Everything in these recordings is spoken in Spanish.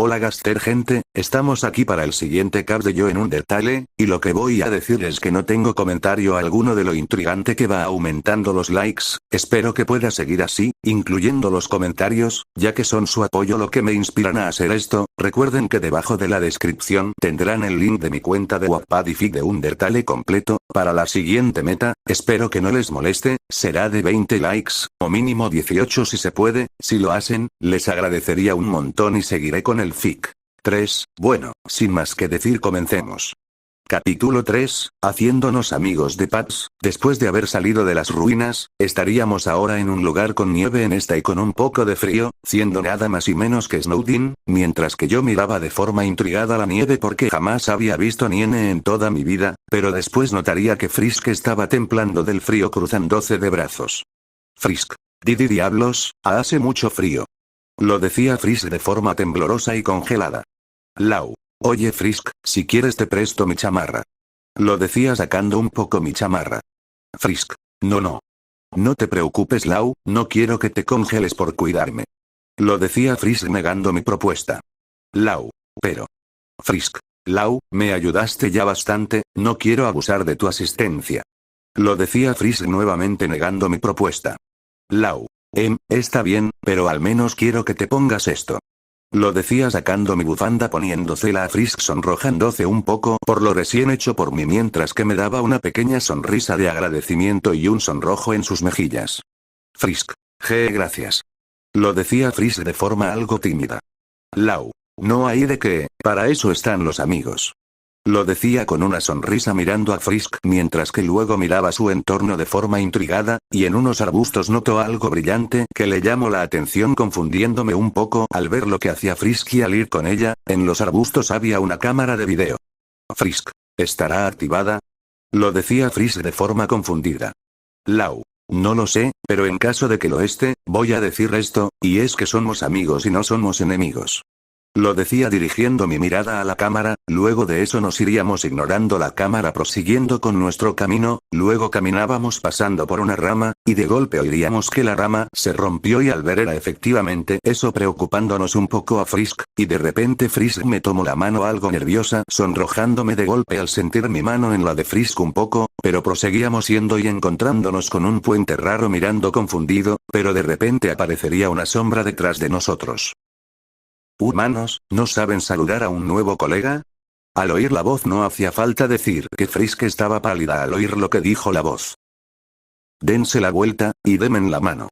Hola Gaster gente, estamos aquí para el siguiente cap de Yo en Undertale, y lo que voy a decir es que no tengo comentario alguno de lo intrigante que va aumentando los likes, espero que pueda seguir así, incluyendo los comentarios, ya que son su apoyo lo que me inspiran a hacer esto. Recuerden que debajo de la descripción tendrán el link de mi cuenta de Wattpad y feed de Undertale completo, para la siguiente meta, espero que no les moleste, será de 20 likes, o mínimo 18 si se puede, si lo hacen, les agradecería un montón y seguiré con el fic. 3, bueno, sin más que decir comencemos. Capítulo 3, haciéndonos amigos de Pads. Después de haber salido de las ruinas, estaríamos ahora en un lugar con nieve en esta y con un poco de frío, siendo nada más y menos que Snowdin, mientras que yo miraba de forma intrigada la nieve porque jamás había visto nieve en toda mi vida, pero después notaría que Frisk estaba templando del frío cruzándose de brazos. Frisk. Didi diablos, hace mucho frío. Lo decía Frisk de forma temblorosa y congelada. Lau. Oye Frisk, si quieres te presto mi chamarra. Lo decía sacando un poco mi chamarra. Frisk. No. No te preocupes Lau, no quiero que te congeles por cuidarme. Lo decía Frisk negando mi propuesta. Lau. Pero. Frisk. Lau, me ayudaste ya bastante, no quiero abusar de tu asistencia. Lo decía Frisk nuevamente negando mi propuesta. Lau. Está bien, pero al menos quiero que te pongas esto. Lo decía sacando mi bufanda poniéndosela a Frisk sonrojándose un poco por lo recién hecho por mí mientras que me daba una pequeña sonrisa de agradecimiento y un sonrojo en sus mejillas. Frisk. Gracias. Lo decía Frisk de forma algo tímida. Lau. No hay de qué, para eso están los amigos. Lo decía con una sonrisa mirando a Frisk mientras que luego miraba su entorno de forma intrigada, y en unos arbustos notó algo brillante que le llamó la atención confundiéndome un poco al ver lo que hacía Frisk y al ir con ella, en los arbustos había una cámara de video. Frisk. ¿Estará activada? Lo decía Frisk de forma confundida. Lau. No lo sé, pero en caso de que lo esté, voy a decir esto, y es que somos amigos y no somos enemigos. Lo decía dirigiendo mi mirada a la cámara, luego de eso nos iríamos ignorando la cámara prosiguiendo con nuestro camino, luego caminábamos pasando por una rama, y de golpe oiríamos que la rama se rompió y al ver era efectivamente eso preocupándonos un poco a Frisk, y de repente Frisk me tomó la mano algo nerviosa sonrojándome de golpe al sentir mi mano en la de Frisk un poco, pero proseguíamos yendo y encontrándonos con un puente raro mirando confundido, pero de repente aparecería una sombra detrás de nosotros. Humanos, ¿no saben saludar a un nuevo colega? Al oír la voz no hacía falta decir que Frisk estaba pálida al oír lo que dijo la voz. Dense la vuelta, y denme la mano.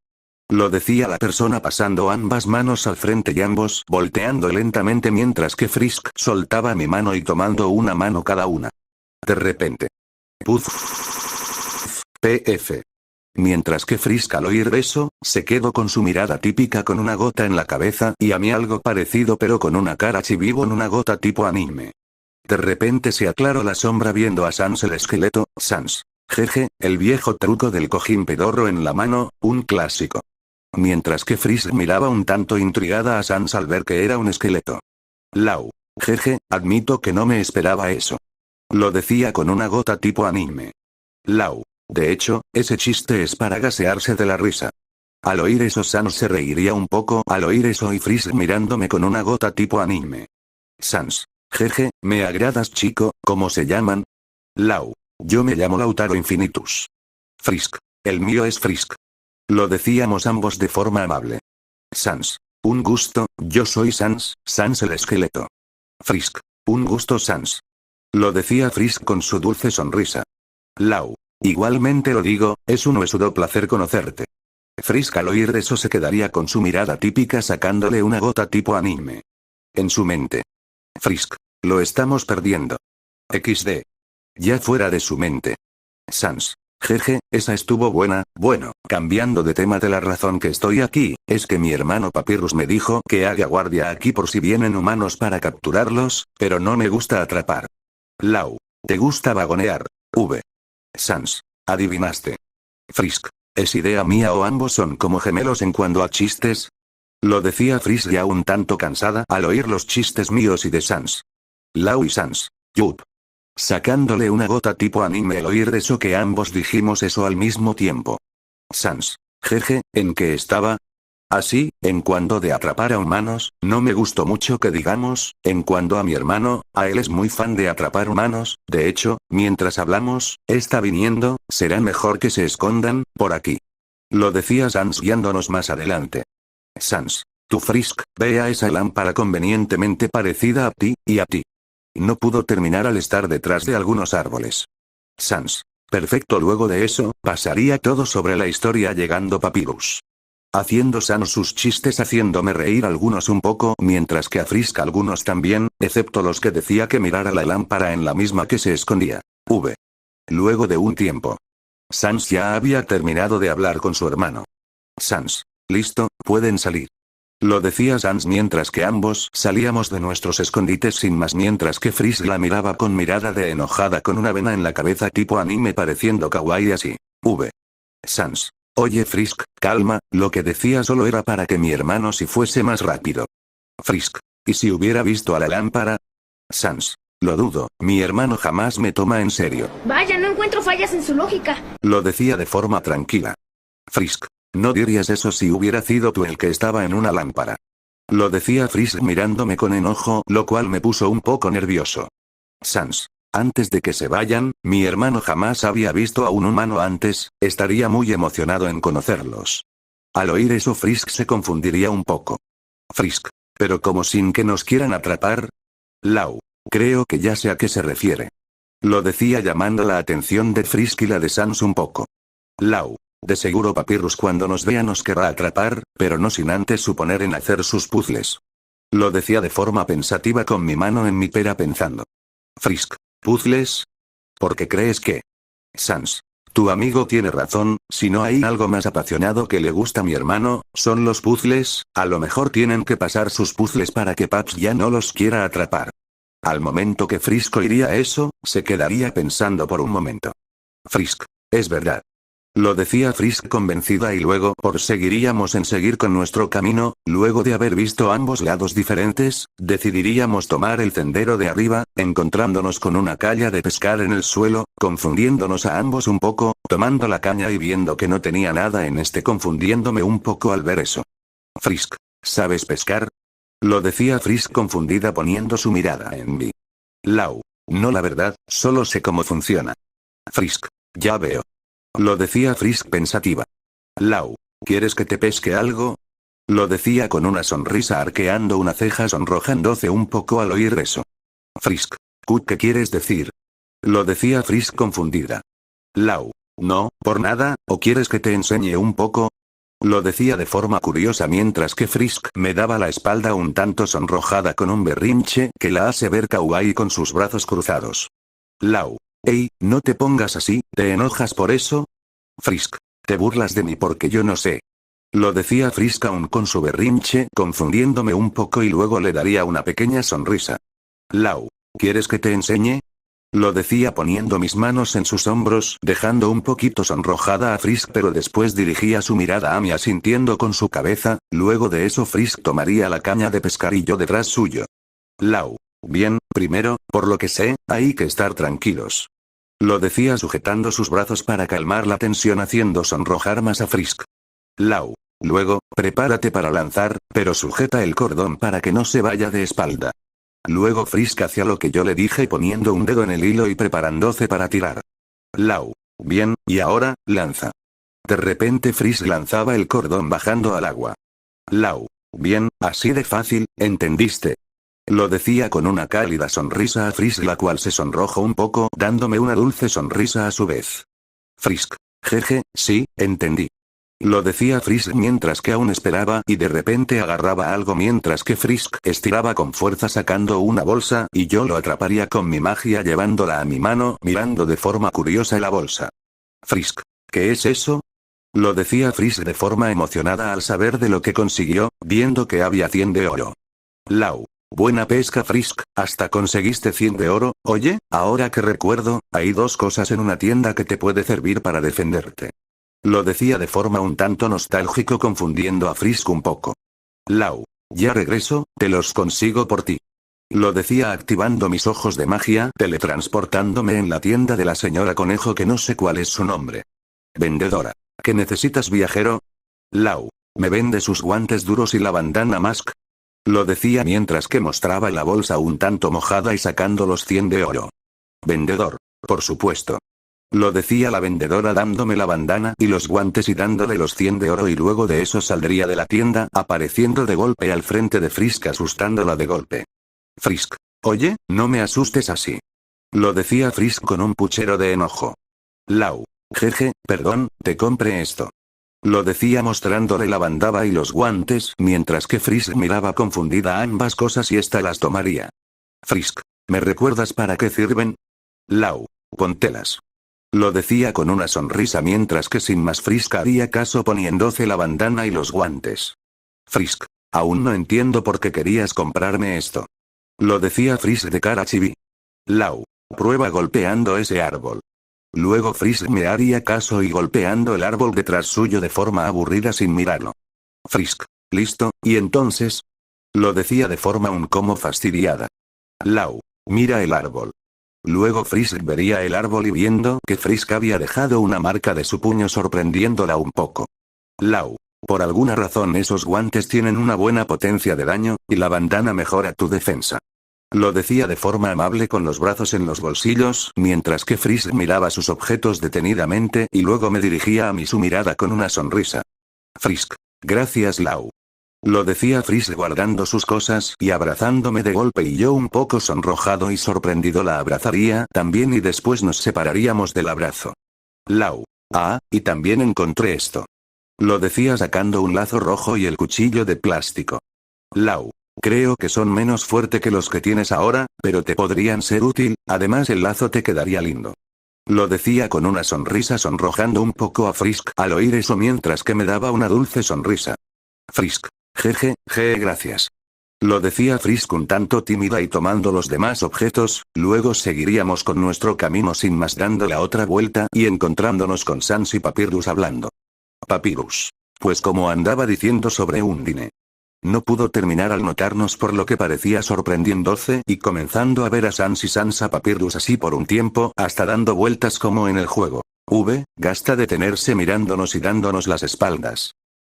Lo decía la persona pasando ambas manos al frente y ambos volteando lentamente mientras que Frisk soltaba mi mano y tomando una mano cada una. De repente. Puff. PF. Mientras que Frisk al oír eso, se quedó con su mirada típica con una gota en la cabeza y a mí algo parecido pero con una cara chibibo en una gota tipo anime. De repente se aclaró la sombra viendo a Sans el esqueleto, Sans. El viejo truco del cojín pedorro en la mano, un clásico. Mientras que Frisk miraba un tanto intrigada a Sans al ver que era un esqueleto. Lau. Admito que no me esperaba eso. Lo decía con una gota tipo anime. Lau. De hecho, ese chiste es para gasearse de la risa. Al oír eso Sans se reiría un poco al oír eso y Frisk mirándome con una gota tipo anime. Sans. Me agradas chico, ¿cómo se llaman? Lau. Yo me llamo Lautaro Infinitus. Frisk. El mío es Frisk. Lo decíamos ambos de forma amable. Sans. Un gusto, yo soy Sans el esqueleto. Frisk. Un gusto Sans. Lo decía Frisk con su dulce sonrisa. Lau. Igualmente lo digo, es un huesudo placer conocerte. Frisk al oír eso se quedaría con su mirada típica sacándole una gota tipo anime. En su mente. Frisk. Lo estamos perdiendo. XD. Ya fuera de su mente. Sans. Esa estuvo buena, bueno, cambiando de tema de la razón que estoy aquí, es que mi hermano Papyrus me dijo que haga guardia aquí por si vienen humanos para capturarlos, pero no me gusta atrapar. Lau. ¿Te gusta vagonear? V. Sans. Adivinaste. Frisk. ¿Es idea mía o ambos son como gemelos en cuanto a chistes? Lo decía Frisk ya un tanto cansada al oír los chistes míos y de Sans. Lau y Sans. Yup. Sacándole una gota tipo anime al oír eso que ambos dijimos eso al mismo tiempo. Sans. ¿En qué estaba? Así, en cuanto de atrapar a humanos, no me gustó mucho que digamos, en cuanto a mi hermano, a él es muy fan de atrapar humanos, de hecho, mientras hablamos, está viniendo, será mejor que se escondan, por aquí. Lo decía Sans guiándonos más adelante. Sans. Tu Frisk, ve a esa lámpara convenientemente parecida a ti, y a ti. No pudo terminar al estar detrás de algunos árboles. Sans. Perfecto, luego de eso, pasaría todo sobre la historia llegando Papyrus. Haciendo Sans sus chistes haciéndome reír algunos un poco, mientras que a Frisk algunos también, excepto los que decía que mirara la lámpara en la misma que se escondía. Luego de un tiempo. Sans ya había terminado de hablar con su hermano. Sans. Listo, pueden salir. Lo decía Sans mientras que ambos salíamos de nuestros escondites sin más, mientras que Frisk la miraba con mirada de enojada con una vena en la cabeza tipo anime pareciendo kawaii así. Sans. Oye Frisk, calma, lo que decía solo era para que mi hermano si fuese más rápido. Frisk. ¿Y si hubiera visto a la lámpara? Sans. Lo dudo, mi hermano jamás me toma en serio. Vaya, no encuentro fallas en su lógica. Lo decía de forma tranquila. Frisk. No dirías eso si hubiera sido tú el que estaba en una lámpara. Lo decía Frisk mirándome con enojo, lo cual me puso un poco nervioso. Sans. Antes de que se vayan, mi hermano jamás había visto a un humano antes, estaría muy emocionado en conocerlos. Al oír eso Frisk se confundiría un poco. Frisk. Pero como sin que nos quieran atrapar. Lau. Creo que ya sé a qué se refiere. Lo decía llamando la atención de Frisk y la de Sans un poco. Lau. De seguro Papyrus cuando nos vea nos querrá atrapar, pero no sin antes suponer en hacer sus puzzles. Lo decía de forma pensativa con mi mano en mi pera pensando. Frisk. ¿Puzzles? ¿Por qué crees que? Sans. Tu amigo tiene razón, si no hay algo más apasionado que le gusta a mi hermano, son los puzzles, a lo mejor tienen que pasar sus puzzles para que Paps ya no los quiera atrapar. Al momento que Frisk oiría eso, se quedaría pensando por un momento. Frisk. Es verdad. Lo decía Frisk convencida y luego seguiríamos en seguir con nuestro camino, luego de haber visto ambos lados diferentes, decidiríamos tomar el sendero de arriba, encontrándonos con una caña de pescar en el suelo, confundiéndonos a ambos un poco, tomando la caña y viendo que no tenía nada en confundiéndome un poco al ver eso. Frisk. ¿Sabes pescar? Lo decía Frisk confundida poniendo su mirada en mí. Lau. No, la verdad, solo sé cómo funciona. Frisk. Ya veo. Lo decía Frisk pensativa. Lau. ¿Quieres que te pesque algo? Lo decía con una sonrisa arqueando una ceja sonrojándose un poco al oír eso. Frisk. ¿Qué quieres decir? Lo decía Frisk confundida. Lau. No, por nada, ¿o quieres que te enseñe un poco? Lo decía de forma curiosa mientras que Frisk me daba la espalda un tanto sonrojada con un berrinche que la hace ver kawaii con sus brazos cruzados. Lau. Ey, no te pongas así, ¿te enojas por eso? Frisk. Te burlas de mí porque yo no sé. Lo decía Frisk aún con su berrinche, confundiéndome un poco y luego le daría una pequeña sonrisa. Lau. ¿Quieres que te enseñe? Lo decía poniendo mis manos en sus hombros, dejando un poquito sonrojada a Frisk, pero después dirigía su mirada a mí asintiendo con su cabeza, luego de eso Frisk tomaría la caña de pescar y yo detrás suyo. Lau. Bien, primero, por lo que sé, hay que estar tranquilos. Lo decía sujetando sus brazos para calmar la tensión haciendo sonrojar más a Frisk. Lau. Luego, prepárate para lanzar, pero sujeta el cordón para que no se vaya de espalda. Luego Frisk hacía lo que yo le dije poniendo un dedo en el hilo y preparándose para tirar. Lau. Bien, y ahora, lanza. De repente Frisk lanzaba el cordón bajando al agua. Lau. Bien, así de fácil, ¿entendiste? Lo decía con una cálida sonrisa a Frisk, la cual se sonrojó un poco, dándome una dulce sonrisa a su vez. Frisk. Jeje, sí, entendí. Lo decía Frisk mientras que aún esperaba y de repente agarraba algo mientras que Frisk estiraba con fuerza sacando una bolsa y yo lo atraparía con mi magia llevándola a mi mano mirando de forma curiosa la bolsa. Frisk. ¿Qué es eso? Lo decía Frisk de forma emocionada al saber de lo que consiguió, viendo que había 100 de oro. Lau. Buena pesca Frisk, hasta conseguiste 100 de oro, oye, ahora que recuerdo, hay dos cosas en una tienda que te puede servir para defenderte. Lo decía de forma un tanto nostálgico confundiendo a Frisk un poco. Lau. Ya regreso, te los consigo por ti. Lo decía activando mis ojos de magia, teletransportándome en la tienda de la señora Conejo que no sé cuál es su nombre. Vendedora. ¿Qué necesitas viajero? Lau. ¿Me vende sus guantes duros y la bandana mask? Lo decía mientras que mostraba la bolsa un tanto mojada y sacando los 100 de oro. Vendedor. Por supuesto. Lo decía la vendedora dándome la bandana y los guantes y dándole los 100 de oro, y luego de eso saldría de la tienda, apareciendo de golpe al frente de Frisk asustándola de golpe. Frisk. Oye, no me asustes así. Lo decía Frisk con un puchero de enojo. Lau. Jeje, perdón, te compré esto. Lo decía mostrándole la bandana y los guantes mientras que Frisk miraba confundida ambas cosas y ésta las tomaría. Frisk. ¿Me recuerdas para qué sirven? Lau. Póntelas. Lo decía con una sonrisa mientras que sin más Frisk haría caso poniéndose la bandana y los guantes. Frisk. Aún no entiendo por qué querías comprarme esto. Lo decía Frisk de cara chibi. Lau. Prueba golpeando ese árbol. Luego Frisk me haría caso y golpeando el árbol detrás suyo de forma aburrida sin mirarlo. Frisk. ¿Listo? ¿Y entonces? Lo decía de forma un como fastidiada. Lau. Mira el árbol. Luego Frisk vería el árbol y viendo que Frisk había dejado una marca de su puño sorprendiéndola un poco. Lau. Por alguna razón esos guantes tienen una buena potencia de daño, y la bandana mejora tu defensa. Lo decía de forma amable con los brazos en los bolsillos, mientras que Frisk miraba sus objetos detenidamente y luego me dirigía a mí su mirada con una sonrisa. Frisk. Gracias Lau. Lo decía Frisk guardando sus cosas y abrazándome de golpe, y yo un poco sonrojado y sorprendido la abrazaría también y después nos separaríamos del abrazo. Lau. Ah, y también encontré esto. Lo decía sacando un lazo rojo y el cuchillo de plástico. Lau. Creo que son menos fuerte que los que tienes ahora, pero te podrían ser útil, además el lazo te quedaría lindo. Lo decía con una sonrisa sonrojando un poco a Frisk al oír eso mientras que me daba una dulce sonrisa. Frisk. Jeje, gracias. Lo decía Frisk un tanto tímida y tomando los demás objetos, luego seguiríamos con nuestro camino sin más dando la otra vuelta y encontrándonos con Sans y Papyrus hablando. Papyrus. Pues como andaba diciendo sobre Undine. No pudo terminar al notarnos por lo que parecía sorprendiéndose y comenzando a ver a Sans y Sans a Papyrus así por un tiempo hasta dando vueltas como en el juego. Gasta detenerse mirándonos y dándonos las espaldas.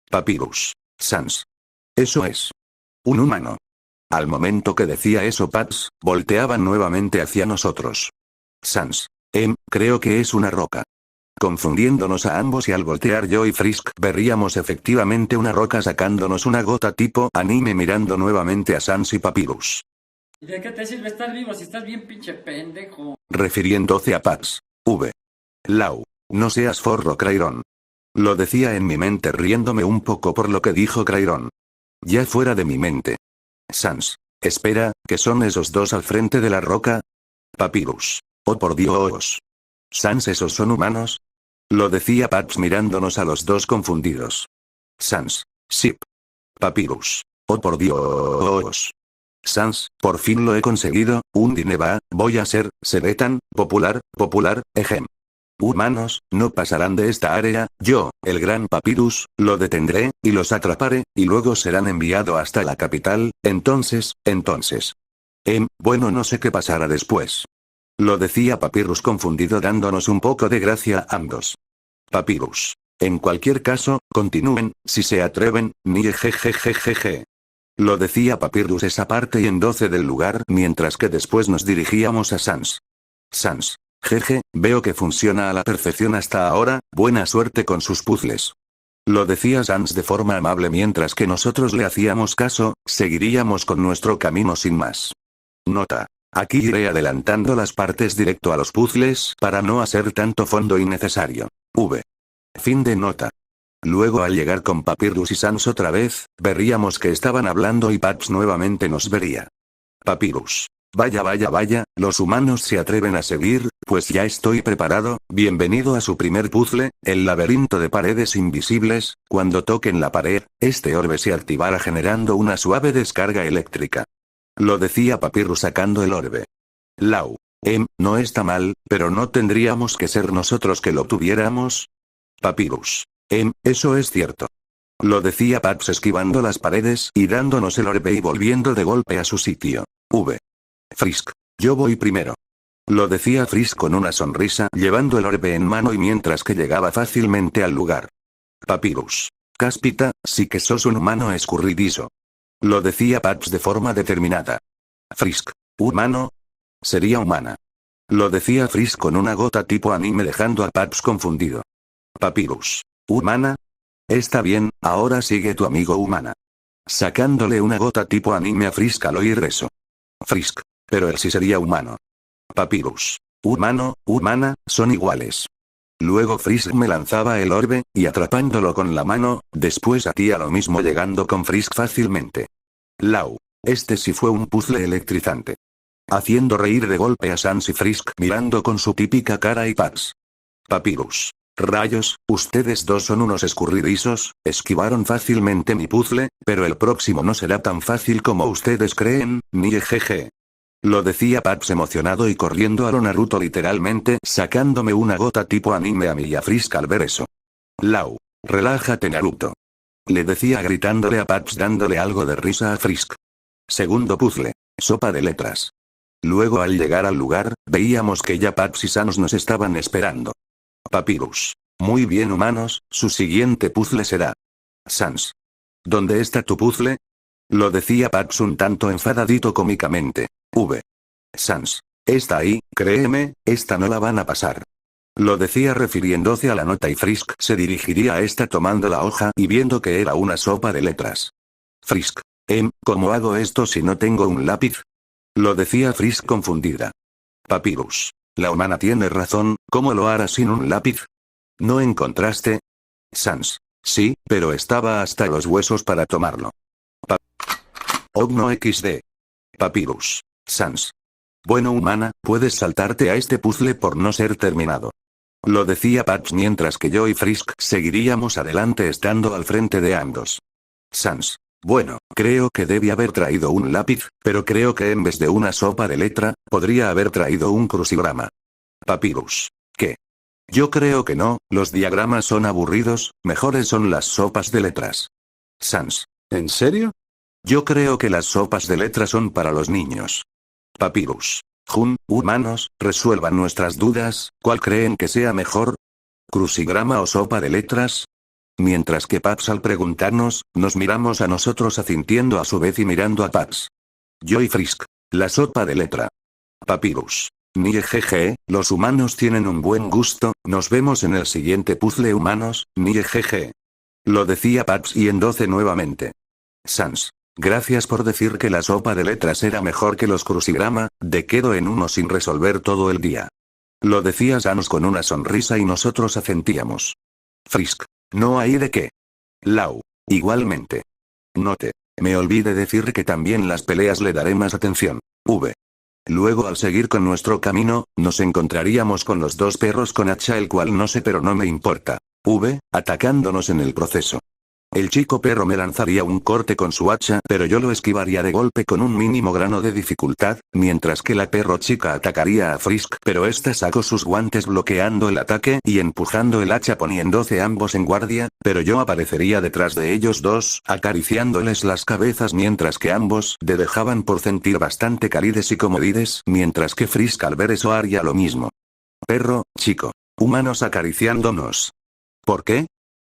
Papyrus. Sans. Eso es. Un humano. Al momento que decía eso Paps, volteaban nuevamente hacia nosotros. Sans. Creo que es una roca. Confundiéndonos a ambos y al voltear yo y Frisk veríamos efectivamente una roca sacándonos una gota tipo anime mirando nuevamente a Sans y Papyrus. ¿De qué te sirve estar vivo si estás bien pinche pendejo? Refiriéndose a Paps. Lau. No seas forro Crayron. Lo decía en mi mente riéndome un poco por lo que dijo Crayron. Ya fuera de mi mente. Sans. Espera, ¿qué son esos dos al frente de la roca? Papyrus. Oh por Dios. Sans, ¿esos son humanos? Lo decía Paps mirándonos a los dos confundidos. Sans. Sip. Papyrus. Oh por Dios. Sans, por fin lo he conseguido, Undine voy a ser, tan popular, ejem. Humanos, no pasarán de esta área, yo, el gran Papyrus, lo detendré, y los atraparé, y luego serán enviados hasta la capital, entonces. Bueno, no sé qué pasará después. Lo decía Papyrus confundido dándonos un poco de gracia a ambos. Papyrus. En cualquier caso, continúen, si se atreven, ni jejejejeje. Lo decía Papyrus esa parte y en 12 del lugar mientras que después nos dirigíamos a Sans. Sans. Jeje, veo que funciona a la perfección hasta ahora, buena suerte con sus puzzles. Lo decía Sans de forma amable mientras que nosotros le hacíamos caso, seguiríamos con nuestro camino sin más. Nota. Aquí iré adelantando las partes directo a los puzzles para no hacer tanto fondo innecesario. Fin de nota. Luego al llegar con Papyrus y Sans otra vez, veríamos que estaban hablando y Paps nuevamente nos vería. Papyrus. Vaya, los humanos se atreven a seguir, pues ya estoy preparado, bienvenido a su primer puzzle, el laberinto de paredes invisibles, cuando toquen la pared, este orbe se activará generando una suave descarga eléctrica. Lo decía Papyrus sacando el orbe. Lau. No está mal, pero no tendríamos que ser nosotros que lo tuviéramos. Papyrus. Eso es cierto. Lo decía Paps esquivando las paredes y dándonos el orbe y volviendo de golpe a su sitio. Frisk. Yo voy primero. Lo decía Frisk con una sonrisa llevando el orbe en mano y mientras que llegaba fácilmente al lugar. Papyrus. Cáspita, sí que sos un humano escurridizo. Lo decía Paps de forma determinada. Frisk. ¿Humano? Sería humana. Lo decía Frisk con una gota tipo anime dejando a Paps confundido. Papyrus. ¿Humana? Está bien, ahora sigue tu amigo humana. Sacándole una gota tipo anime a Frisk al oír eso. Frisk. Pero él sí sería humano. Papyrus. Humano, humana, son iguales. Luego Frisk me lanzaba el orbe, y atrapándolo con la mano, después hacía lo mismo llegando con Frisk fácilmente. Lau. Este sí fue un puzzle electrizante. Haciendo reír de golpe a Sans y Frisk mirando con su típica cara y Paps. Papyrus. Rayos, ustedes dos son unos escurridizos, esquivaron fácilmente mi puzzle, pero el próximo no será tan fácil como ustedes creen, ni jeje. Lo decía Paps emocionado y corriendo a lo Naruto literalmente, sacándome una gota tipo anime a mí y a Frisk al ver eso. Lau. Relájate Naruto. Le decía gritándole a Paps dándole algo de risa a Frisk. Segundo puzzle. Sopa de letras. Luego al llegar al lugar, veíamos que ya Paps y Sans nos estaban esperando. Papyrus. Muy bien humanos, su siguiente puzzle será. Sans. ¿Dónde está tu puzzle? Lo decía Paps un tanto enfadadito cómicamente. Sans. Está ahí, créeme, esta no la van a pasar. Lo decía refiriéndose a la nota y Frisk se dirigiría a esta tomando la hoja y viendo que era una sopa de letras. Frisk. ¿Cómo hago esto si no tengo un lápiz? Lo decía Frisk confundida. Papyrus. La humana tiene razón, ¿cómo lo hará sin un lápiz? ¿No encontraste? Sans. Sí, pero estaba hasta los huesos para tomarlo. Ogno XD. Papyrus. Sans. Bueno humana, puedes saltarte a este puzzle por no ser terminado. Lo decía Paps mientras que yo y Frisk seguiríamos adelante estando al frente de ambos. Sans. Bueno, creo que debí haber traído un lápiz, pero creo que en vez de una sopa de letra, podría haber traído un crucigrama. Papyrus. ¿Qué? Yo creo que no, los diagramas son aburridos, mejores son las sopas de letras. Sans. ¿En serio? Yo creo que las sopas de letras son para los niños. Papyrus. Humanos, resuelvan nuestras dudas, ¿cuál creen que sea mejor? ¿Crucigrama o sopa de letras? Mientras que Paps al preguntarnos, nos miramos a nosotros asintiendo a su vez y mirando a Paps. Yo y Frisk. La sopa de letra. Papyrus. Ni jeje, los humanos tienen un buen gusto, nos vemos en el siguiente puzzle humanos, ni jeje. Lo decía Paps y en 12 nuevamente. Sans. Gracias por decir que la sopa de letras era mejor que los crucigrama, de quedo en uno sin resolver todo el día. Lo decía Sans con una sonrisa y nosotros asentíamos. Frisk. No hay de qué. Lau. Igualmente. Note. Me olvidé decir que también las peleas le daré más atención. Luego al seguir con nuestro camino, nos encontraríamos con los dos perros con hacha el cual no sé pero no me importa. Atacándonos en el proceso. El chico perro me lanzaría un corte con su hacha, pero yo lo esquivaría de golpe con un mínimo grano de dificultad, mientras que la perro chica atacaría a Frisk, pero esta sacó sus guantes bloqueando el ataque y empujando el hacha poniéndose ambos en guardia, pero yo aparecería detrás de ellos dos, acariciándoles las cabezas mientras que ambos de dejaban por sentir bastante calides y comodides, mientras que Frisk al ver eso haría lo mismo. Perro, chico. Humanos acariciándonos. ¿Por qué?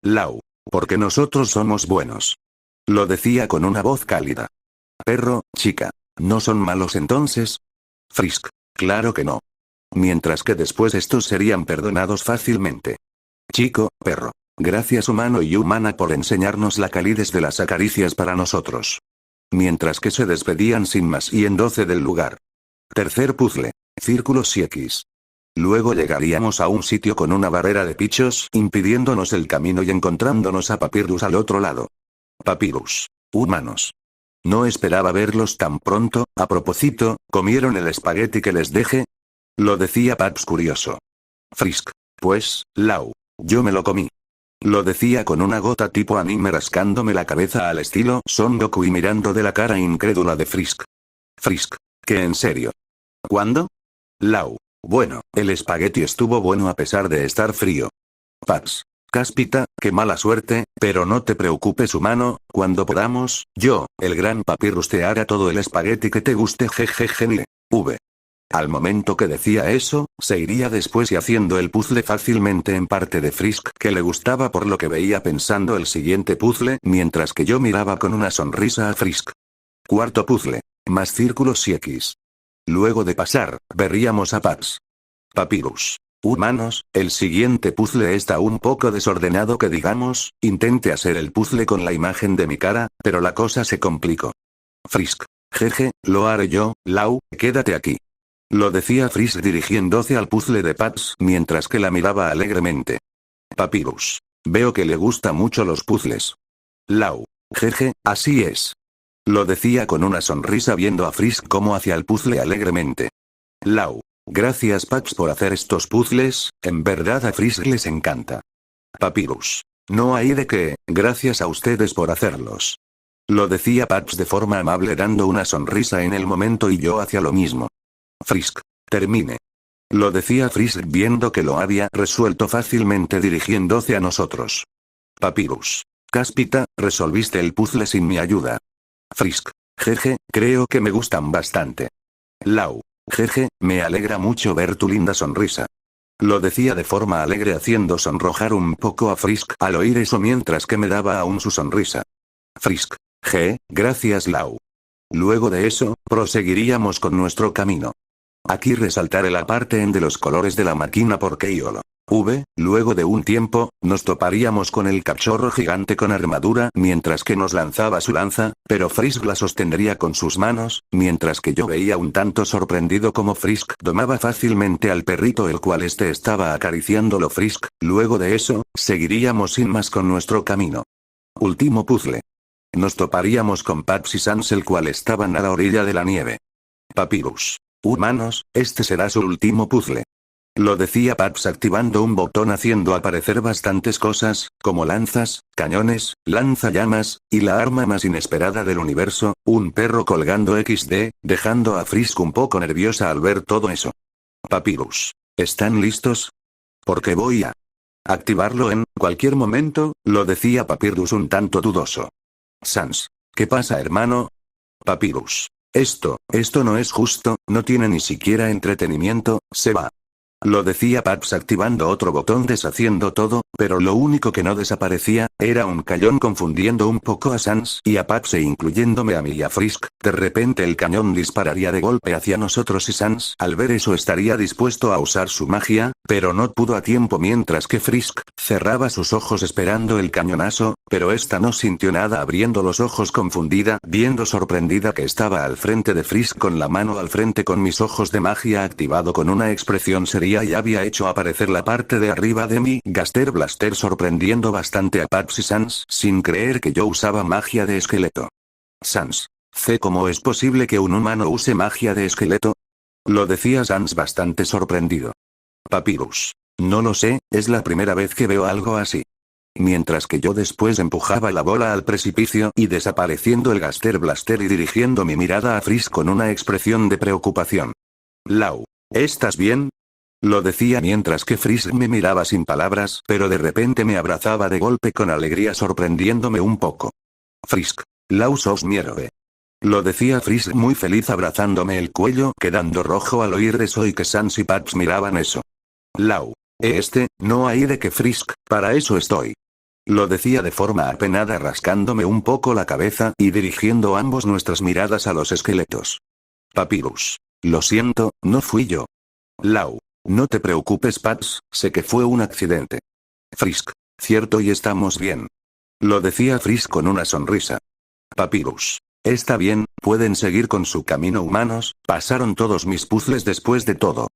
Lau. Porque nosotros somos buenos. Lo decía con una voz cálida. Perro, chica. ¿No son malos entonces? Frisk. Claro que no. Mientras que después estos serían perdonados fácilmente. Chico, perro. Gracias humano y humana por enseñarnos la calidez de las acaricias para nosotros. Mientras que se despedían sin más y en 12 del lugar. Tercer puzzle. Círculos y X. Luego llegaríamos a un sitio con una barrera de pichos impidiéndonos el camino y encontrándonos a Papyrus al otro lado. Papyrus. Humanos. No esperaba verlos tan pronto, a propósito, ¿comieron el espagueti que les dejé? Lo decía Paps curioso. Frisk. Pues, Lau. Yo me lo comí. Lo decía con una gota tipo anime rascándome la cabeza al estilo Son Goku y mirando de la cara incrédula de Frisk. Frisk. ¿Qué en serio? ¿Cuándo? Lau. Bueno, el espagueti estuvo bueno a pesar de estar frío. Paps. Cáspita, qué mala suerte, pero no te preocupes humano, cuando podamos, yo, el gran Papyrus te hará todo el espagueti que te guste jejeje. Al momento que decía eso, se iría después y haciendo el puzzle fácilmente en parte de Frisk que le gustaba por lo que veía pensando el siguiente puzzle mientras que yo miraba con una sonrisa a Frisk. Cuarto puzzle. Más círculos y X. Luego de pasar, veríamos a Paps. Papyrus. Humanos, el siguiente puzzle está un poco desordenado que digamos, intente hacer el puzzle con la imagen de mi cara, pero la cosa se complicó. Frisk. Jeje, lo haré yo, Lau, quédate aquí. Lo decía Frisk dirigiéndose al puzzle de Paps mientras que la miraba alegremente. Papyrus. Veo que le gusta mucho los puzzles. Lau. Jeje, así es. Lo decía con una sonrisa viendo a Frisk como hacia el puzzle alegremente. Lau. Gracias Paps por hacer estos puzzles, en verdad a Frisk les encanta. Papyrus. No hay de qué, gracias a ustedes por hacerlos. Lo decía Paps de forma amable dando una sonrisa en el momento y yo hacía lo mismo. Frisk. Termine. Lo decía Frisk viendo que lo había resuelto fácilmente dirigiéndose a nosotros. Papyrus. Cáspita, resolviste el puzzle sin mi ayuda. Frisk. Jeje, creo que me gustan bastante. Lau. Jeje, me alegra mucho ver tu linda sonrisa. Lo decía de forma alegre haciendo sonrojar un poco a Frisk al oír eso mientras que me daba aún su sonrisa. Frisk. Gracias Lau. Luego de eso, proseguiríamos con nuestro camino. Aquí resaltaré la parte en de los colores de la máquina porque luego de un tiempo, nos toparíamos con el cachorro gigante con armadura mientras que nos lanzaba su lanza, pero Frisk la sostendría con sus manos, mientras que yo veía un tanto sorprendido como Frisk domaba fácilmente al perrito el cual estaba acariciándolo Frisk, luego de eso, seguiríamos sin más con nuestro camino. Último puzzle. Nos toparíamos con Paps y Sans el cual estaban a la orilla de la nieve. Papyrus. Humanos, este será su último puzzle. Lo decía Paps activando un botón haciendo aparecer bastantes cosas, como lanzas, cañones, lanzallamas, y la arma más inesperada del universo, un perro colgando XD, dejando a Frisk un poco nerviosa al ver todo eso. Papyrus. ¿Están listos? Porque voy a activarlo en cualquier momento, lo decía Papyrus un tanto dudoso. Sans. ¿Qué pasa hermano? Papyrus. Esto no es justo, no tiene ni siquiera entretenimiento, se va. Lo decía Paps activando otro botón deshaciendo todo, pero lo único que no desaparecía, era un cañón confundiendo un poco a Sans y a Paps e incluyéndome a mí y a Frisk, de repente el cañón dispararía de golpe hacia nosotros y Sans al ver eso estaría dispuesto a usar su magia, pero no pudo a tiempo mientras que Frisk cerraba sus ojos esperando el cañonazo, pero esta no sintió nada abriendo los ojos confundida, viendo sorprendida que estaba al frente de Frisk con la mano al frente con mis ojos de magia activado con una expresión seria y había hecho aparecer la parte de arriba de mi Gaster Blaster sorprendiendo bastante a Paps y Sans sin creer que yo usaba magia de esqueleto. Sans. ¿Cómo es posible que un humano use magia de esqueleto? Lo decía Sans bastante sorprendido. Papyrus. No lo sé, es la primera vez que veo algo así. Mientras que yo después empujaba la bola al precipicio y desapareciendo el Gaster Blaster y dirigiendo mi mirada a Frisk con una expresión de preocupación. Lau. ¿Estás bien? Lo decía mientras que Frisk me miraba sin palabras, pero de repente me abrazaba de golpe con alegría sorprendiéndome un poco. Frisk. Lau sos mi héroe. Lo decía Frisk muy feliz abrazándome el cuello quedando rojo al oír eso y que Sans y Paps miraban eso. Lau. No hay de que Frisk, para eso estoy. Lo decía de forma apenada rascándome un poco la cabeza y dirigiendo ambos nuestras miradas a los esqueletos. Papyrus. Lo siento, no fui yo. Lau. No te preocupes Paps, sé que fue un accidente. Frisk. Cierto y estamos bien. Lo decía Frisk con una sonrisa. Papyrus. Está bien, pueden seguir con su camino humanos, pasaron todos mis puzzles después de todo.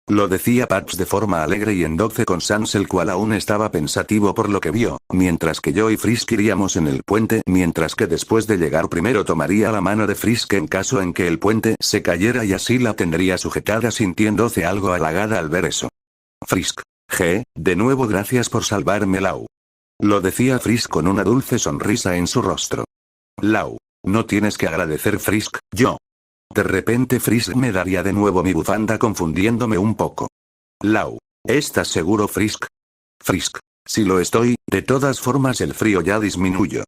Lo decía Paps de forma alegre y en doce con Sans el cual aún estaba pensativo por lo que vio, mientras que yo y Frisk iríamos en el puente mientras que después de llegar primero tomaría la mano de Frisk en caso en que el puente se cayera y así la tendría sujetada sintiéndose algo halagada al ver eso. Frisk. De nuevo gracias por salvarme Lau. Lo decía Frisk con una dulce sonrisa en su rostro. Lau. No tienes que agradecer Frisk, yo. De repente Frisk me daría de nuevo mi bufanda confundiéndome un poco. Lau. ¿Estás seguro Frisk? Frisk. Si lo estoy, de todas formas el frío ya disminuyó.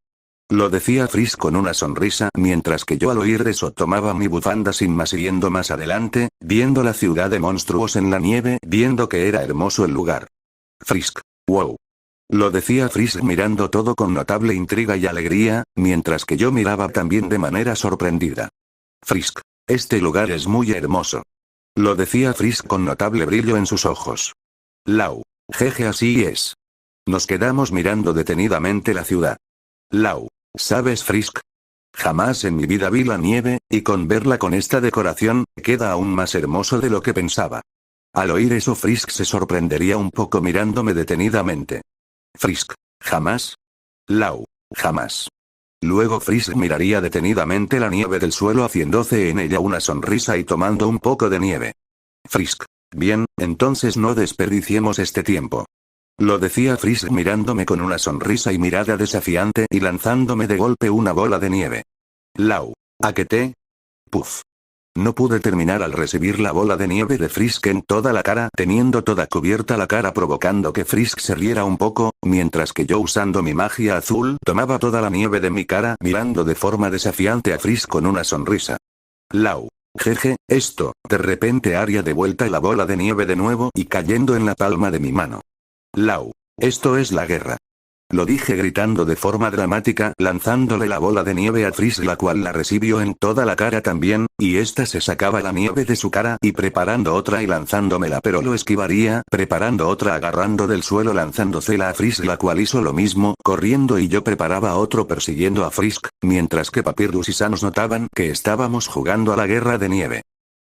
Lo decía Frisk con una sonrisa mientras que yo al oír eso tomaba mi bufanda sin más yendo más adelante, viendo la ciudad de monstruos en la nieve, viendo que era hermoso el lugar. Frisk. Wow. Lo decía Frisk mirando todo con notable intriga y alegría, mientras que yo miraba también de manera sorprendida. Frisk. Este lugar es muy hermoso. Lo decía Frisk con notable brillo en sus ojos. Lau. Jeje, así es. Nos quedamos mirando detenidamente la ciudad. Lau. ¿Sabes, Frisk? Jamás en mi vida vi la nieve, y con verla con esta decoración, queda aún más hermoso de lo que pensaba. Al oír eso Frisk se sorprendería un poco mirándome detenidamente. Frisk. ¿Jamás? Lau. Jamás. Luego Frisk miraría detenidamente la nieve del suelo haciéndose en ella una sonrisa y tomando un poco de nieve. Frisk. Bien, entonces no desperdiciemos este tiempo. Lo decía Frisk mirándome con una sonrisa y mirada desafiante y lanzándome de golpe una bola de nieve. Lau. ¿A qué te? Puff. No pude terminar al recibir la bola de nieve de Frisk en toda la cara, teniendo toda cubierta la cara provocando que Frisk se riera un poco, mientras que yo usando mi magia azul tomaba toda la nieve de mi cara mirando de forma desafiante a Frisk con una sonrisa. Lau. Jeje, esto, de repente haría de vuelta la bola de nieve de nuevo y cayendo en la palma de mi mano. Lau. Esto es la guerra. Lo dije gritando de forma dramática, lanzándole la bola de nieve a Frisk, la cual la recibió en toda la cara también, y ésta se sacaba la nieve de su cara y preparando otra y lanzándomela, pero lo esquivaría, preparando otra agarrando del suelo lanzándosela a Frisk, la cual hizo lo mismo, corriendo, y yo preparaba otro persiguiendo a Frisk, mientras que Papyrus y Sans notaban que estábamos jugando a la guerra de nieve.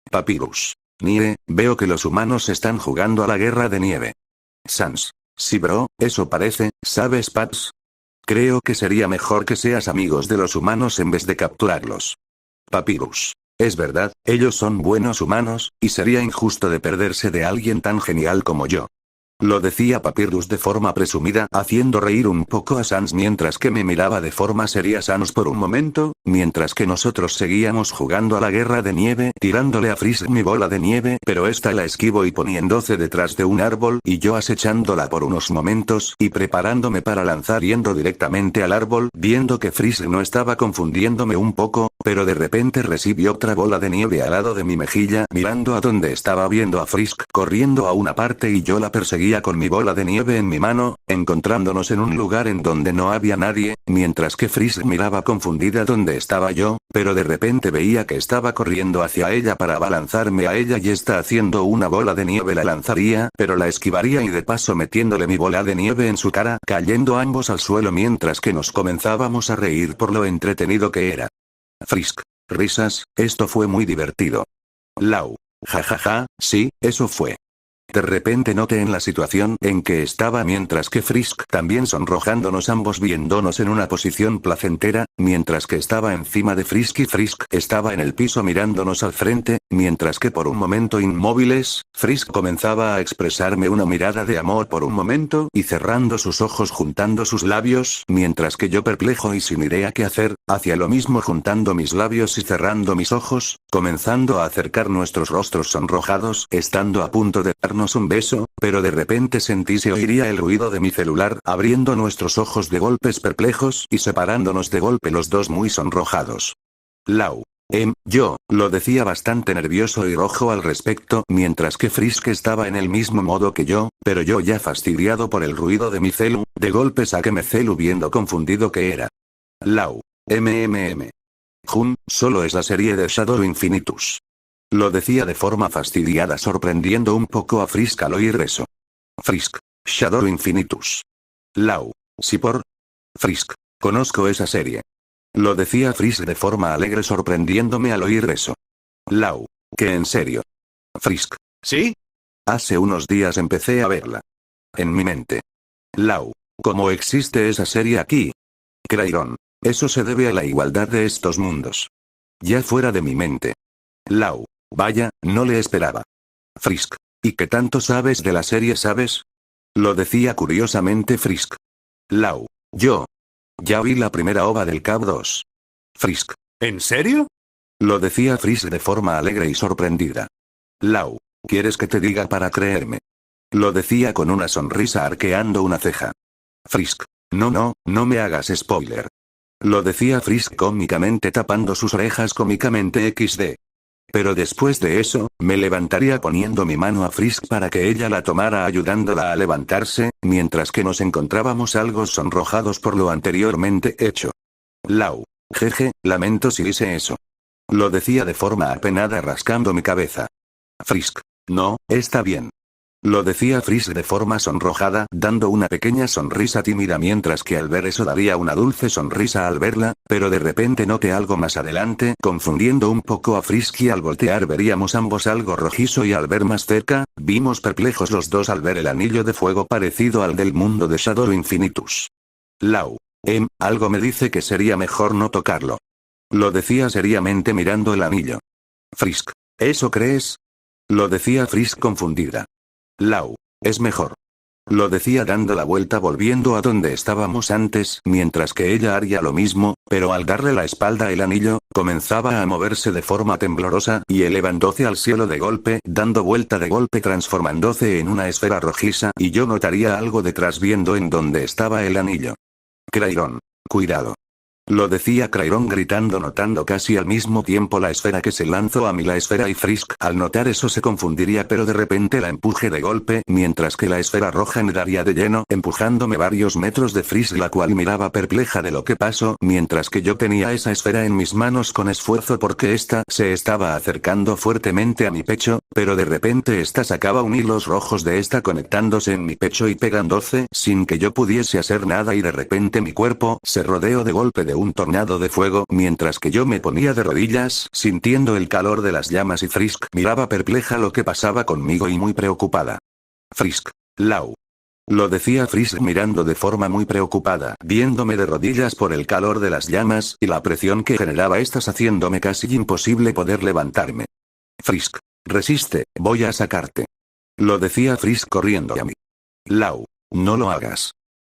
Papyrus. Nie, veo que los humanos están jugando a la guerra de nieve. Sans. Sí, bro, eso parece, ¿sabes, Paps? Creo que sería mejor que seas amigos de los humanos en vez de capturarlos. Papyrus. Es verdad, ellos son buenos humanos, y sería injusto de perderse de alguien tan genial como yo. Lo decía Papyrus de forma presumida, haciendo reír un poco a Sans mientras que me miraba de forma seria Sans por un momento, mientras que nosotros seguíamos jugando a la guerra de nieve, tirándole a Frisk mi bola de nieve, pero esta la esquivo y poniéndose detrás de un árbol, y yo acechándola por unos momentos, y preparándome para lanzar yendo directamente al árbol, viendo que Frisk no estaba confundiéndome un poco, pero de repente recibí otra bola de nieve al lado de mi mejilla, mirando a donde estaba viendo a Frisk corriendo a una parte y yo la perseguía con mi bola de nieve en mi mano, encontrándonos en un lugar en donde no había nadie, mientras que Frisk miraba confundida donde estaba yo, pero de repente veía que estaba corriendo hacia ella para abalanzarme a ella y está haciendo una bola de nieve la lanzaría, pero la esquivaría y de paso metiéndole mi bola de nieve en su cara, cayendo ambos al suelo mientras que nos comenzábamos a reír por lo entretenido que era. Frisk. Risas, esto fue muy divertido. Lau. Jajaja, sí, eso fue. De repente noté en la situación en que estaba mientras que Frisk también sonrojándonos ambos viéndonos en una posición placentera, mientras que estaba encima de Frisk y Frisk estaba en el piso mirándonos al frente, mientras que por un momento inmóviles, Frisk comenzaba a expresarme una mirada de amor por un momento y cerrando sus ojos juntando sus labios, mientras que yo perplejo y sin idea qué hacer, hacía lo mismo juntando mis labios y cerrando mis ojos, comenzando a acercar nuestros rostros sonrojados, estando a punto de darnos un beso, pero de repente sentí se oiría el ruido de mi celular, abriendo nuestros ojos de golpes perplejos y separándonos de golpe los dos muy sonrojados. Lau. Yo, lo decía bastante nervioso y rojo al respecto, mientras que Frisk estaba en el mismo modo que yo, pero yo ya fastidiado por el ruido de mi celu, de golpe saqué mi celu viendo confundido que era. Lau. Jun, solo es la serie de Shadow Infinitus. Lo decía de forma fastidiada sorprendiendo un poco a Frisk al oír eso. Frisk. Shadow Infinitus. Lau. ¿Sí por? Frisk. Conozco esa serie. Lo decía Frisk de forma alegre sorprendiéndome al oír eso. Lau. ¿Que en serio? Frisk. ¿Sí? Hace unos días empecé a verla. En mi mente. Lau. ¿Cómo existe esa serie aquí? Crayron. Eso se debe a la igualdad de estos mundos. Ya fuera de mi mente. Lau. Vaya, no le esperaba. Frisk. ¿Y qué tanto sabes de la serie, sabes? Lo decía curiosamente Frisk. Lau. Yo. Ya vi la primera ova del Cab 2. Frisk. ¿En serio? Lo decía Frisk de forma alegre y sorprendida. Lau. ¿Quieres que te diga para creerme? Lo decía con una sonrisa arqueando una ceja. Frisk. No me hagas spoiler. Lo decía Frisk cómicamente tapando sus orejas cómicamente XD. Pero después de eso, me levantaría poniendo mi mano a Frisk para que ella la tomara ayudándola a levantarse, mientras que nos encontrábamos algo sonrojados por lo anteriormente hecho. Lau. Jeje, lamento si hice eso. Lo decía de forma apenada rascando mi cabeza. Frisk. No, está bien. Lo decía Frisk de forma sonrojada, dando una pequeña sonrisa tímida mientras que al ver eso daría una dulce sonrisa al verla, pero de repente noté algo más adelante, confundiendo un poco a Frisk y al voltear veríamos ambos algo rojizo y al ver más cerca, vimos perplejos los dos al ver el anillo de fuego parecido al del mundo de Shadow Infinitus. Lau. Algo me dice que sería mejor no tocarlo. Lo decía seriamente mirando el anillo. Frisk. ¿Eso crees? Lo decía Frisk confundida. Lau. Es mejor. Lo decía dando la vuelta volviendo a donde estábamos antes, mientras que ella haría lo mismo, pero al darle la espalda el anillo, comenzaba a moverse de forma temblorosa y elevándose al cielo de golpe, dando vuelta de golpe transformándose en una esfera rojiza y yo notaría algo detrás viendo en donde estaba el anillo. Crayron. Cuidado. Lo decía Crayron gritando notando casi al mismo tiempo la esfera que se lanzó a mí la esfera y Frisk al notar eso se confundiría pero de repente la empuje de golpe mientras que la esfera roja me daría de lleno empujándome varios metros de Frisk la cual miraba perpleja de lo que pasó mientras que yo tenía esa esfera en mis manos con esfuerzo porque ésta se estaba acercando fuertemente a mi pecho, pero de repente ésta sacaba un hilos rojos de esta conectándose en mi pecho y pegándose sin que yo pudiese hacer nada y de repente mi cuerpo se rodeó de golpe de un tornado de fuego mientras que yo me ponía de rodillas sintiendo el calor de las llamas y Frisk miraba perpleja lo que pasaba conmigo y muy preocupada. Frisk. Lau. Lo decía Frisk mirando de forma muy preocupada, viéndome de rodillas por el calor de las llamas y la presión que generaba estas haciéndome casi imposible poder levantarme. Frisk. Resiste, voy a sacarte. Lo decía Frisk corriendo a mí. Lau. No lo hagas.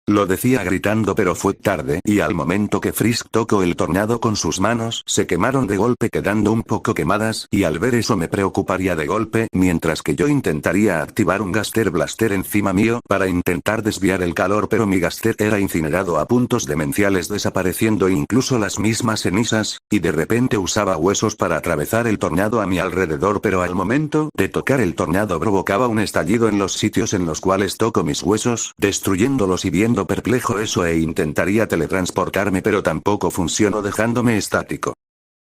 Lo decía gritando pero fue tarde y al momento que Frisk tocó el tornado con sus manos se quemaron de golpe quedando un poco quemadas y al ver eso me preocuparía de golpe mientras que yo intentaría activar un Gaster Blaster encima mío para intentar desviar el calor pero mi Gaster era incinerado a puntos demenciales desapareciendo incluso las mismas cenizas, y de repente usaba huesos para atravesar el tornado a mi alrededor pero al momento de tocar el tornado provocaba un estallido en los sitios en los cuales toco mis huesos, destruyéndolos y viendo perplejo eso e intentaría teletransportarme pero tampoco funcionó dejándome estático.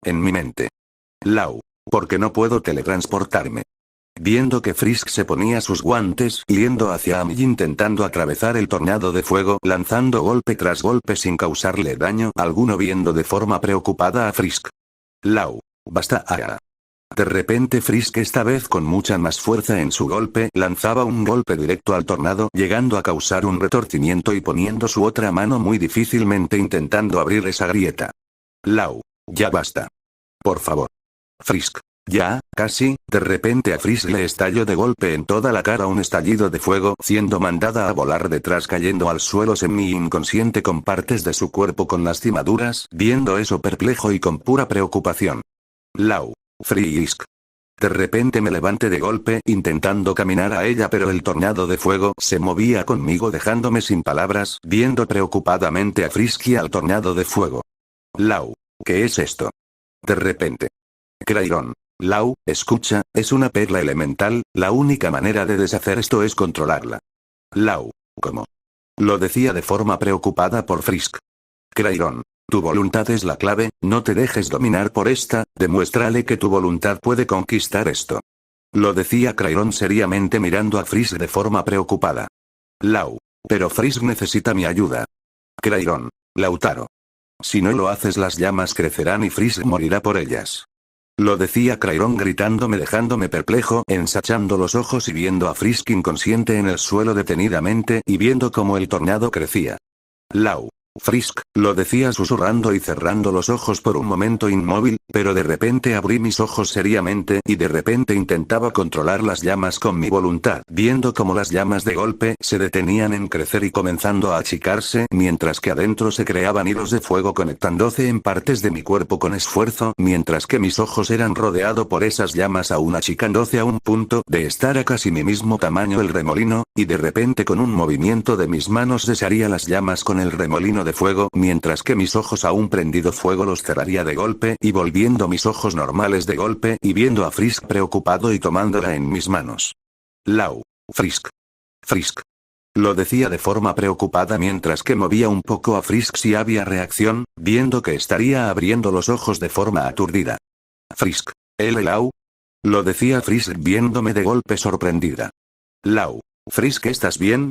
En mi mente. Lau. ¿Por qué no puedo teletransportarme? Viendo que Frisk se ponía sus guantes yendo hacia mí intentando atravesar el tornado de fuego lanzando golpe tras golpe sin causarle daño alguno viendo de forma preocupada a Frisk. Lau. Basta. De repente Frisk esta vez con mucha más fuerza en su golpe lanzaba un golpe directo al tornado llegando a causar un retorcimiento y poniendo su otra mano muy difícilmente intentando abrir esa grieta. Lau. Ya basta. Por favor. Frisk. Ya, casi, de repente a Frisk le estalló de golpe en toda la cara un estallido de fuego siendo mandada a volar detrás cayendo al suelo semi inconsciente con partes de su cuerpo con lastimaduras, viendo eso perplejo y con pura preocupación. Lau. Frisk. De repente me levanté de golpe intentando caminar a ella pero el tornado de fuego se movía conmigo dejándome sin palabras viendo preocupadamente a Frisk y al tornado de fuego. Lau. ¿Qué es esto? De repente. Crayron. Lau, escucha, es una perla elemental, la única manera de deshacer esto es controlarla. Lau. ¿Cómo? Lo decía de forma preocupada por Frisk. Crayron. Tu voluntad es la clave, no te dejes dominar por esta, demuéstrale que tu voluntad puede conquistar esto. Lo decía Crayron seriamente mirando a Frisk de forma preocupada. Lau. Pero Frisk necesita mi ayuda. Crayron. Lautaro. Si no lo haces las llamas crecerán y Frisk morirá por ellas. Lo decía Crayron gritándome dejándome perplejo ensachando los ojos y viendo a Frisk inconsciente en el suelo detenidamente y viendo cómo el tornado crecía. Lau. Frisk, lo decía susurrando y cerrando los ojos por un momento inmóvil, pero de repente abrí mis ojos seriamente y de repente intentaba controlar las llamas con mi voluntad, viendo cómo las llamas de golpe se detenían en crecer y comenzando a achicarse, mientras que adentro se creaban hilos de fuego conectándose en partes de mi cuerpo con esfuerzo, mientras que mis ojos eran rodeados por esas llamas aún achicándose a un punto de estar a casi mi mismo tamaño el remolino, y de repente con un movimiento de mis manos desharía las llamas con el remolino de fuego mientras que mis ojos aún prendido fuego los cerraría de golpe y volviendo mis ojos normales de golpe y viendo a Frisk preocupado y tomándola en mis manos. Lau. Frisk. Frisk. Lo decía de forma preocupada mientras que movía un poco a Frisk si había reacción, viendo que estaría abriendo los ojos de forma aturdida. Frisk. Lau. Lo decía Frisk viéndome de golpe sorprendida. Lau. Frisk, ¿estás bien?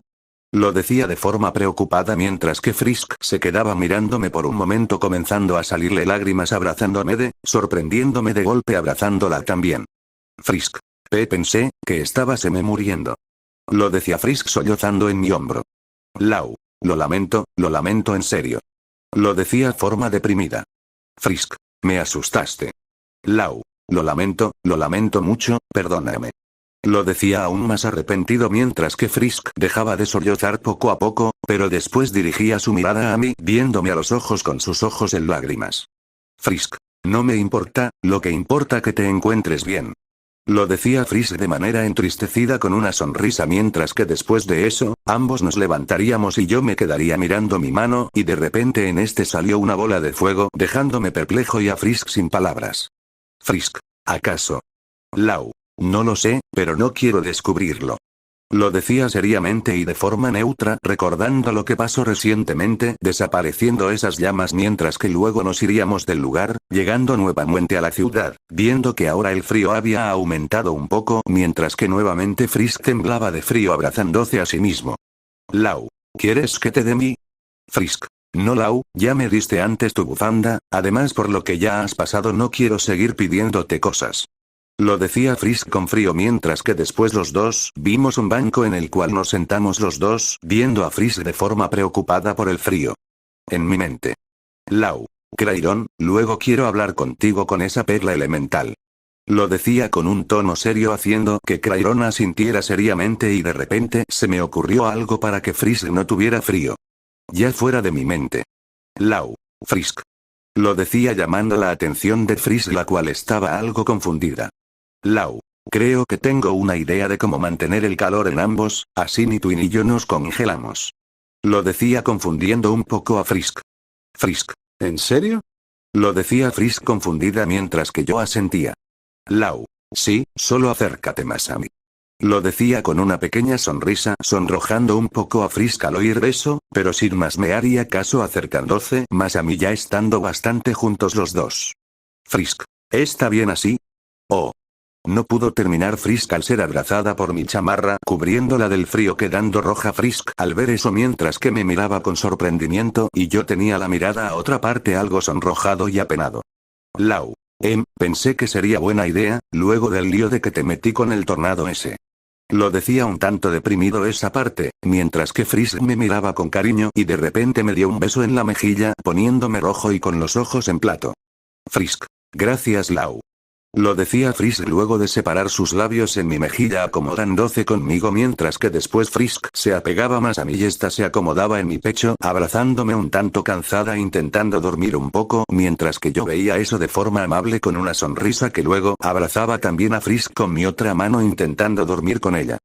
Lo decía de forma preocupada mientras que Frisk se quedaba mirándome por un momento comenzando a salirle lágrimas abrazándome sorprendiéndome de golpe abrazándola también. Frisk. Pensé que estaba muriendo. Lo decía Frisk sollozando en mi hombro. Lau. Lo lamento en serio. Lo decía forma deprimida. Frisk. Me asustaste. Lau. Lo lamento mucho, perdóname. Lo decía aún más arrepentido mientras que Frisk dejaba de sollozar poco a poco, pero después dirigía su mirada a mí viéndome a los ojos con sus ojos en lágrimas. Frisk. No me importa, lo que importa que te encuentres bien. Lo decía Frisk de manera entristecida con una sonrisa mientras que después de eso, ambos nos levantaríamos y yo me quedaría mirando mi mano y de repente en este salió una bola de fuego dejándome perplejo y a Frisk sin palabras. Frisk. ¿Acaso? Lau. No lo sé, pero no quiero descubrirlo. Lo decía seriamente y de forma neutra recordando lo que pasó recientemente desapareciendo esas llamas mientras que luego nos iríamos del lugar, llegando nuevamente a la ciudad, viendo que ahora el frío había aumentado un poco mientras que nuevamente Frisk temblaba de frío abrazándose a sí mismo. Lau. ¿Quieres que te dé mi? Frisk. No Lau, ya me diste antes tu bufanda, además por lo que ya has pasado no quiero seguir pidiéndote cosas. Lo decía Frisk con frío mientras que después los dos vimos un banco en el cual nos sentamos los dos, viendo a Frisk de forma preocupada por el frío. En mi mente. Lau. Crayron, luego quiero hablar contigo con esa perla elemental. Lo decía con un tono serio haciendo que Crayron asintiera seriamente y de repente se me ocurrió algo para que Frisk no tuviera frío. Ya fuera de mi mente. Lau. Frisk. Lo decía llamando la atención de Frisk la cual estaba algo confundida. Lau. Creo que tengo una idea de cómo mantener el calor en ambos, así ni tú ni yo nos congelamos. Lo decía confundiendo un poco a Frisk. Frisk. ¿En serio? Lo decía Frisk confundida mientras que yo asentía. Lau. Sí, solo acércate más a mí. Lo decía con una pequeña sonrisa sonrojando un poco a Frisk al oír eso, pero sin más me haría caso acercándose más a mí ya estando bastante juntos los dos. Frisk. ¿Está bien así? Oh. No pudo terminar Frisk al ser abrazada por mi chamarra cubriéndola del frío quedando roja Frisk al ver eso mientras que me miraba con sorprendimiento y yo tenía la mirada a otra parte algo sonrojado y apenado. Lau. Pensé que sería buena idea, luego del lío de que te metí con el tornado ese. Lo decía un tanto deprimido esa parte, mientras que Frisk me miraba con cariño y de repente me dio un beso en la mejilla poniéndome rojo y con los ojos en plato. Frisk. Gracias Lau. Lo decía Frisk luego de separar sus labios en mi mejilla acomodándose conmigo mientras que después Frisk se apegaba más a mí y esta se acomodaba en mi pecho abrazándome un tanto cansada intentando dormir un poco mientras que yo veía eso de forma amable con una sonrisa que luego abrazaba también a Frisk con mi otra mano intentando dormir con ella.